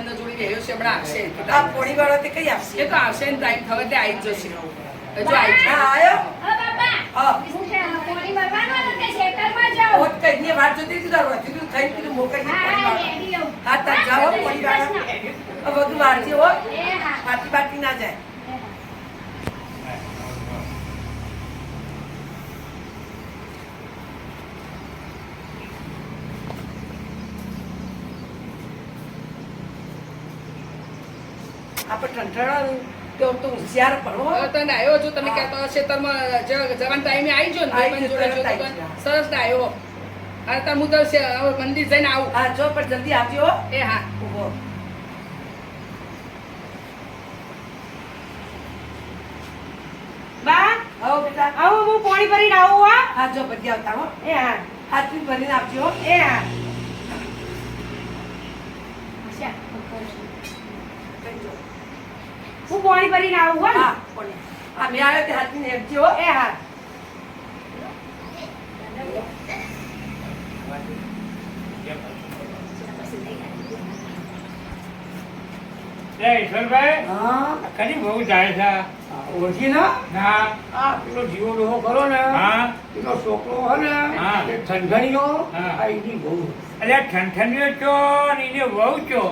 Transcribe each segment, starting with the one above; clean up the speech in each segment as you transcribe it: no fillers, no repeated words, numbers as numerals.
ભાઈબંધો જોડી રહ્યો છે હમણાં આવશે આ પોણી વાળો તે કઈ આવશે એ તો આવશે ને ટાઈમ થવા તે આવી જ જશે હજુ આવી હા આયો હા પોણી ભરવાનું કે શેતરમાં જાઓ ઓત કઈ ની વાત જોતી હતી તારો હજુ થઈ કીધું મોકલી પોણી વાળો હા તાર જાઓ પોણી વાળો હવે બધું વારજે હો પાટી પાટી ના જાય આપણે ઠંઠાણાનું તો હોશિયાર પડો તને આવ્યો જો તમે કહેતો ખેતરમાં જવાન ટાઈમે આવી જો ને ભાઈબંધ જોડે જો તો સરસ ને આવ્યો અને તાર હું તો મંદિર જઈને આવું હા જો પણ જલ્દી આવજો હો એ હા ઉભો બા આવો બેટા આવો હું પાણી ભરીને આવું હા હા જો બધી આવતા હો એ હા હાથથી ભરીને આપજો હો એ હા હું પાણી ભરીને આવું હો ને હા પોણી આ મેં આવ્યો તે હાથથી નેપજો હો એ હા ઈશ્વરભાઈ હા કદી બહુ જાય છે ઓળખી ના ના આ પેલો જીવો ડોહો કરો ને હા પેલો છોકરો હો ને હા. એ ઠંડણીઓ હા. આ એની બહુ એટલે ઠંઠણીઓ ચો ને એને વહુ ચો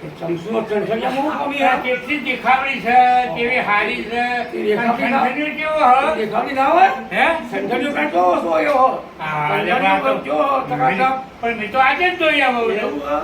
એ ચમચો ઠંડણીઓ બહુ કમી આ હા કેટલી દેખાવડી છે કેવી હારી છે એ દેખાવડી ના- ઠંઠણીઓ કેવો હ દેખાડી ના હોય હે ઠંડણીઓ કાંઈ જોવો છો એવો હા, ઠંડણીઓ એટલે જો ટકાટક પણ મેં તો આજે જ જોઈ આવું એવું હા.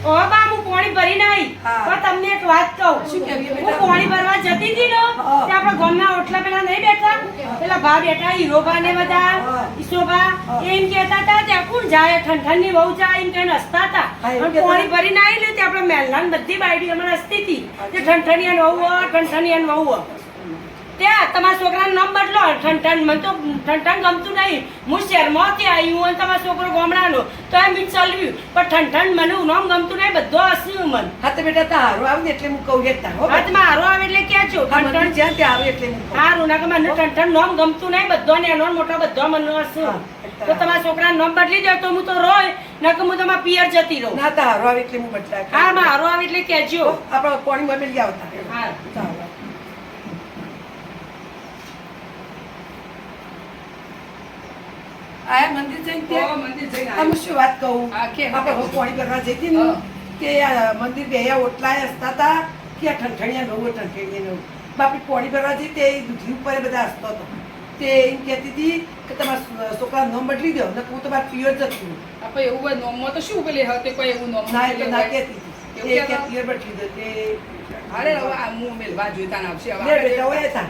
ઓ બા હું પાણી ભરીને આવી હા. પણ તમને એક વાત કહું શું કહેવી હું બેટા? પાણી ભરવા જતી હતી ને હા. તે આપણા ગામના ઓટલા પેલા નહીં બેઠા પેલા ભા બેઠા હીરોબા ને બધા હા. ઈશોબા હા. એમ કહેતા હતા કે કોણ જાય ઠંઠણની વહુ જાય એમ કહીને હસતા હતા હા, એમ પણ કહેતા પાણી હતા. ભરીને આવી ને તે આપણે મહેલાન બધી બાયડી હમણાં હસતી હતી કે ઠંઠણિયાન વહુ હો, ઠંઠણિયાન વહુ હો. ત્યાં તમારા છોકરાનું નામ બદલો ઠંઠણ મને તો ઠંઠણ ગમતું નહીં હું શહેરમાંથી આવી હું અને તમારો છોકરો ગામડાનો તો એમ બી ચાલ્યું પણ ઠંઠણ મને નામ ગમતું નહીં બધો હસ્યું મન હા તો બેટા તારો આવે ને એટલે હું કહું એક તારો હાથ મારો આવે એટલે ક્યાં છો ઠંડણ ઠંઠણ જ્યાં ત્યાં આવે એટલે હું કહું સારું ના કે મને ઠંઠણ નામ ગમતું નહીં બધો ને એનો મોટો બધો મને હસ્યું હા. તો તમારા છોકરાનું નામ બદલી દો તો હું તો રોય ના કે હું તમારા પિયર જતી રહું ના તારો આવે એટલે હું બદલાય હા મારો આવે એટલે કહેજો આપણા પાણી માં મેલી આવતા હા ચાલો. આયા મંદિર જઈને ઓ, ત્યાં મંદિર જઈને આમ શું વાત કહું હા, કે આપણે હવે પાણી ભરવા જતી ને હા. કે આ મંદિર બે ઓટલા હસતા હતા કે આ ઠંઠણિયા નવું ઠંઠણિયા નવું બાપી પાણી ભરવા જઈ તે દૂધી ઉપર બધા હસતો હતો તે એમ કહેતી હતી કે તમારા છોકરા નામ બદલી દો ને હું તમારા પિયર જતું આપણે એવું હોય નોમમાં તો શું પેલી હતી કોઈ એવું નોમ ના એટલે ના કહેતી એવું હતી એ કે કહેતા? પિયર બદલી દો તે અરે હવે આ હું મેલવા જોઈતા ને આવશે હવે લે આપણે બેટા હોય હતા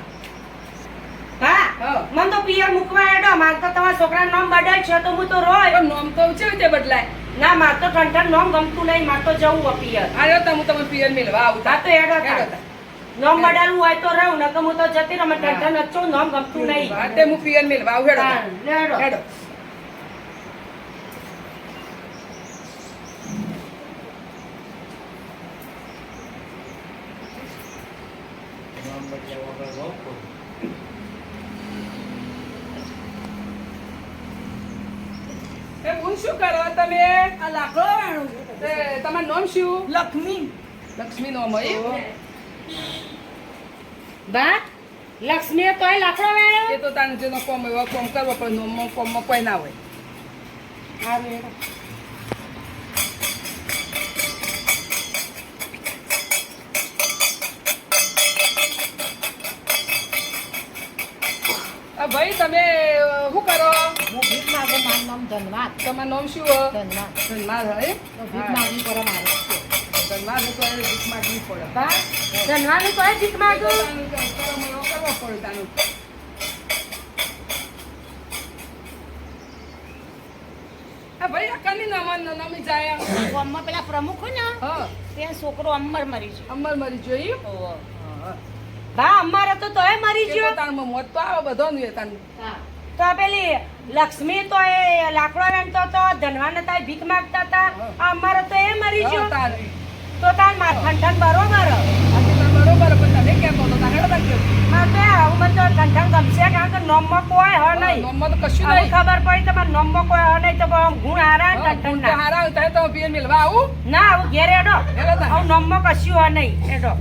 હા હા. મને તો પિયર મૂકવા હેડો મારે તો તમારા છોકરાનું નામ બદલ છે તો હું તો રોય પણ નોમ તો કેવી રીતે બદલાય ના મારે તો ઠંઠણ નામ ગમતું નહીં મારે તો જવું હોય પિયર અરે તો હું તમને પિયર મેલવા આવું હા તો હેડો હેડો તા. નામ બદલવું હોય તો રહું નકર હું તો જતી રહું મને ઠંઠણ નચું નામ ગમતું નહીં હા, તે હું પિયર મેલવા આવું હેડો હા, હેડો. હેડો નામ બદલ્યા વગર બહુ શું કરો તમે આ લાકડો વેણું છે. તમારું નામ શું લક્ષ્મી. લક્ષ્મી નામ હોય બા લક્ષ્મીએ તોય લાકડો વેણ્યો એ તો તાને જેનો કોમ હોય એવો કોમ કરવો પણ નોમમાં કોમમાં કોઈ ના હોય આ વેણો. ભાઈ તમે શું કરો હું ભીખ માંગુ, મારું નામ ધનવાદ. તમારું નામ શું હો ધનવાદ. ધનમાર હે તો ભીખ માંગી પડે મારે. ધનમાર તો એને ભીખ માંગવી પડે બા ધનવાનું તોય ભીખ માંગુ તાનું કરવો પડે તાનું ભાઈ આ કની નમી જાય ગામમાં પેલા પ્રમુખ હોય ને હા ત્યાં છોકરો અમર મરી છે. અમર મરી જોયું બા અમારે તો તોય મરી ગયો તાનમાં મોત તો આવે બધો નું તાનું તો પેલી લક્ષ્મી તો એ લાકડો વેણતો તો ધનવાન હતા એ ભીખ માંગતા હતા આ અમારે તો એ મરી ગયો તારી તો તાર ઠંઠન બરોબર બરોબર પણ તમે કેમ તો તારે બધા કેમ હા તો આવું મને તો ઠંઠન ગમશે કારણ કે નોમમાં કોઈ હ નહીં નોમમાં તો કશું હવે નહીં ખબર પડી તમારે નોમમાં કોઈ હ નહીં તો ગુણ હારા ને ઠંઠન ના હારા થાય તો પીએ મિલવા આવું ના આવું ઘેર એડો હેલો તાર. આવું નોમમાં કશું હ નહીં એડો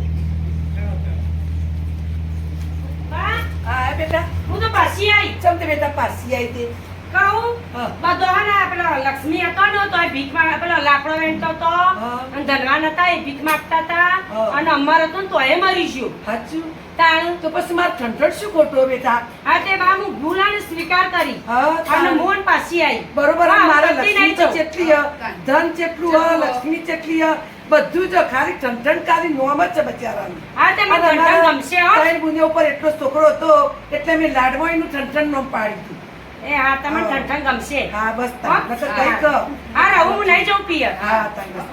બા હા બેટા. હું તો પાછી આવી ચમ તે બેટા પાછી આવી તે. કહું હા. બધો હે ને પેલો લક્ષ્મી હતો ને તો એ ભીખ માંગ પેલો લાકડો વેણતો તો હા. અને ધનવાન હતા એ ભીખ માંગતા હતા હા. અને અમાર હતો ને તો એ મરી ગયો સાચું. તાણ તો પછી મારે ઠંઠણ શું ખોટું બેટા? હા તે બા હું ભૂલાને સ્વીકાર કરી હા, અને તાણ. મોહન પાછી આવી બરોબર. હા, મારે પતિ લક્ષ્મી નહીં તો તો. જેટલી હ, ધન જેટલું હ, લક્ષ્મી જેટલી હ, બધું જ ખાલી ઠંઠણકારી નોમ જ છે બચારાનું. હા તે મને અને ઠંઠણ મારા ગમશે હો ત્રણ બુનિયા ઉપર એટલો છોકરો હતો એટલે મેં લાડમાં એનું ઠંઠણ નામ પાડી દીધું. એ હા તમને હા. ઠંઠણ ગમશે હા બસ હો? તાર. નકર કઈ કહો. હા રહું હું નહીં જાઉં પિયર હા તાર બસ.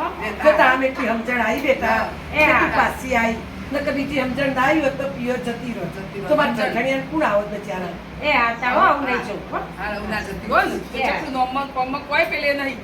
જો તાર આમ એટલી સમજણ આવી બેટા એ કે હા. તું પાછી આવી. નકર બીજી સમજણ ના આવી હોત તો પિયર જતી રહો તો મારે ઠંઠણિયાને કોણ આવત બચારા? એ હા તાવ હું નહીં જાઉં હો. હારા ઉના જતી હોય ને તો Yeah. જેટલું નોમમાં કોમમાં કોઈ પેલે નહીં